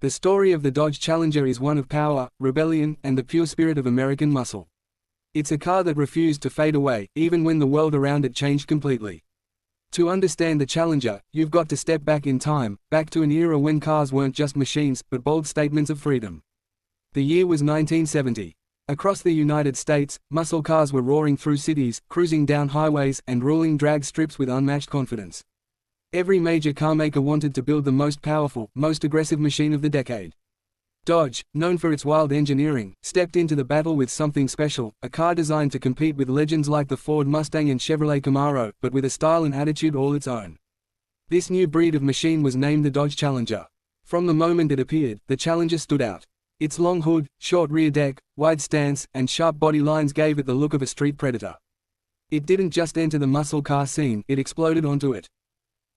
The story of the Dodge Challenger is one of power, rebellion, and the pure spirit of American muscle. It's a car that refused to fade away, even when the world around it changed completely. To understand the Challenger, you've got to step back in time, back to an era when cars weren't just machines, but bold statements of freedom. The year was 1970. Across the United States, muscle cars were roaring through cities, cruising down highways, and ruling drag strips with unmatched confidence. Every major carmaker wanted to build the most powerful, most aggressive machine of the decade. Dodge, known for its wild engineering, stepped into the battle with something special, a car designed to compete with legends like the Ford Mustang and Chevrolet Camaro, but with a style and attitude all its own. This new breed of machine was named the Dodge Challenger. From the moment it appeared, the Challenger stood out. Its long hood, short rear deck, wide stance, and sharp body lines gave it the look of a street predator. It didn't just enter the muscle car scene, it exploded onto it.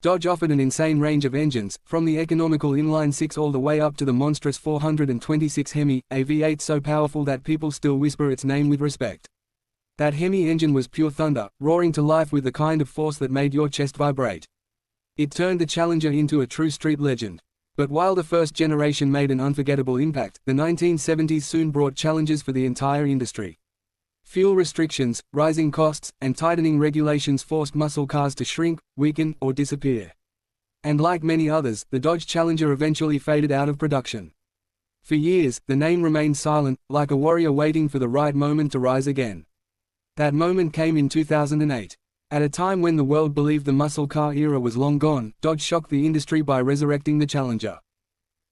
Dodge offered an insane range of engines, from the economical inline-six all the way up to the monstrous 426 Hemi, a V8 so powerful that people still whisper its name with respect. That Hemi engine was pure thunder, roaring to life with the kind of force that made your chest vibrate. It turned the Challenger into a true street legend. But while the first generation made an unforgettable impact, the 1970s soon brought challenges for the entire industry. Fuel restrictions, rising costs, and tightening regulations forced muscle cars to shrink, weaken, or disappear. And like many others, the Dodge Challenger eventually faded out of production. For years, the name remained silent, like a warrior waiting for the right moment to rise again. That moment came in 2008. At a time when the world believed the muscle car era was long gone, Dodge shocked the industry by resurrecting the Challenger.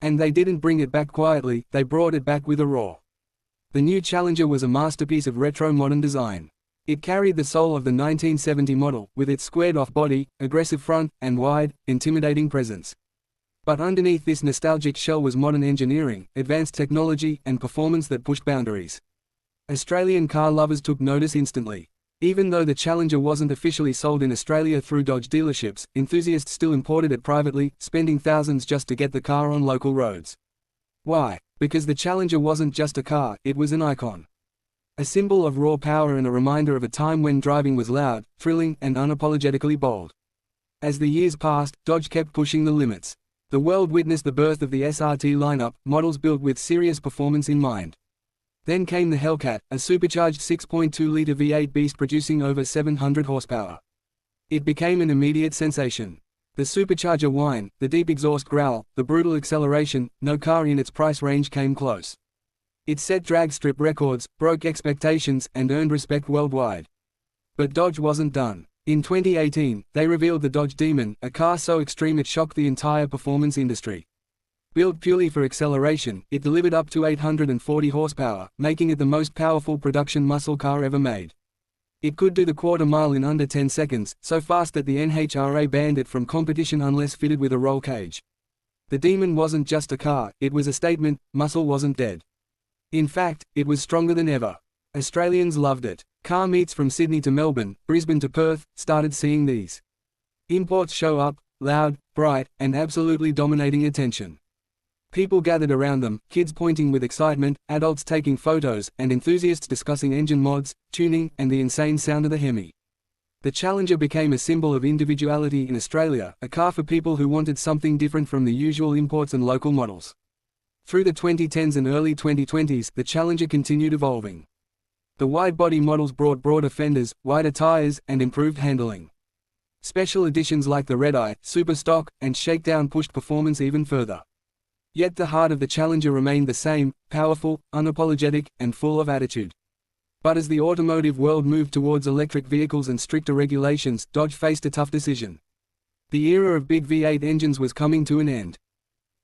And they didn't bring it back quietly, they brought it back with a roar. The new Challenger was a masterpiece of retro modern design. It carried the soul of the 1970 model, with its squared-off body, aggressive front, and wide, intimidating presence. But underneath this nostalgic shell was modern engineering, advanced technology, and performance that pushed boundaries. Australian car lovers took notice instantly. Even though the Challenger wasn't officially sold in Australia through Dodge dealerships, enthusiasts still imported it privately, spending thousands just to get the car on local roads. Why? Because the Challenger wasn't just a car, it was an icon. A symbol of raw power and a reminder of a time when driving was loud, thrilling, and unapologetically bold. As the years passed, Dodge kept pushing the limits. The world witnessed the birth of the SRT lineup, models built with serious performance in mind. Then came the Hellcat, a supercharged 6.2-liter V8 beast producing over 700 horsepower. It became an immediate sensation. The supercharger whine, the deep exhaust growl, the brutal acceleration, no car in its price range came close. It set drag strip records, broke expectations, and earned respect worldwide. But Dodge wasn't done. In 2018, they revealed the Dodge Demon, a car so extreme it shocked the entire performance industry. Built purely for acceleration, it delivered up to 840 horsepower, making it the most powerful production muscle car ever made. It could do the quarter mile in under 10 seconds, so fast that the NHRA banned it from competition unless fitted with a roll cage. The Demon wasn't just a car, it was a statement: muscle wasn't dead. In fact, it was stronger than ever. Australians loved it. Car meets from Sydney to Melbourne, Brisbane to Perth, started seeing these imports show up, loud, bright, and absolutely dominating attention. People gathered around them, kids pointing with excitement, adults taking photos, and enthusiasts discussing engine mods, tuning, and the insane sound of the Hemi. The Challenger became a symbol of individuality in Australia, a car for people who wanted something different from the usual imports and local models. Through the 2010s and early 2020s, the Challenger continued evolving. The wide-body models brought broader fenders, wider tires, and improved handling. Special editions like the Red Eye, Super Stock, and Shakedown pushed performance even further. Yet the heart of the Challenger remained the same: powerful, unapologetic, and full of attitude. But as the automotive world moved towards electric vehicles and stricter regulations, Dodge faced a tough decision. The era of big V8 engines was coming to an end.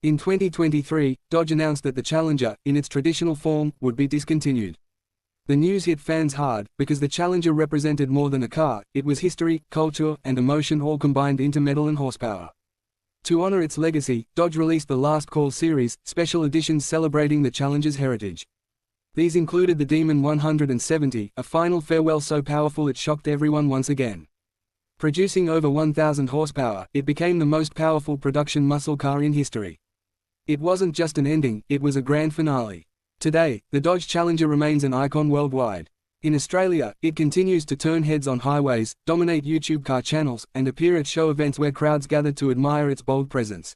In 2023, Dodge announced that the Challenger, in its traditional form, would be discontinued. The news hit fans hard, because the Challenger represented more than a car, it was history, culture, and emotion all combined into metal and horsepower. To honor its legacy, Dodge released the Last Call series, special editions celebrating the Challenger's heritage. These included the Demon 170, a final farewell so powerful it shocked everyone once again. Producing over 1,000 horsepower, it became the most powerful production muscle car in history. It wasn't just an ending, it was a grand finale. Today, the Dodge Challenger remains an icon worldwide. In Australia, it continues to turn heads on highways, dominate YouTube car channels, and appear at show events where crowds gather to admire its bold presence.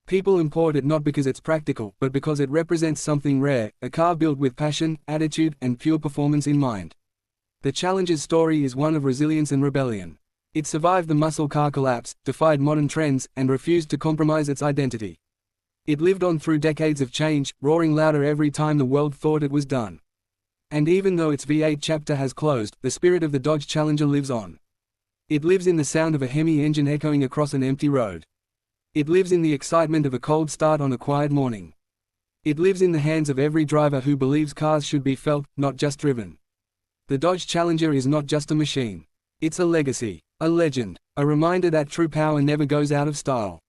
People import it not because it's practical, but because it represents something rare, a car built with passion, attitude, and pure performance in mind. The Challenger's story is one of resilience and rebellion. It survived the muscle car collapse, defied modern trends, and refused to compromise its identity. It lived on through decades of change, roaring louder every time the world thought it was done. And even though its V8 chapter has closed, the spirit of the Dodge Challenger lives on. It lives in the sound of a Hemi engine echoing across an empty road. It lives in the excitement of a cold start on a quiet morning. It lives in the hands of every driver who believes cars should be felt, not just driven. The Dodge Challenger is not just a machine. It's a legacy, a legend, a reminder that true power never goes out of style.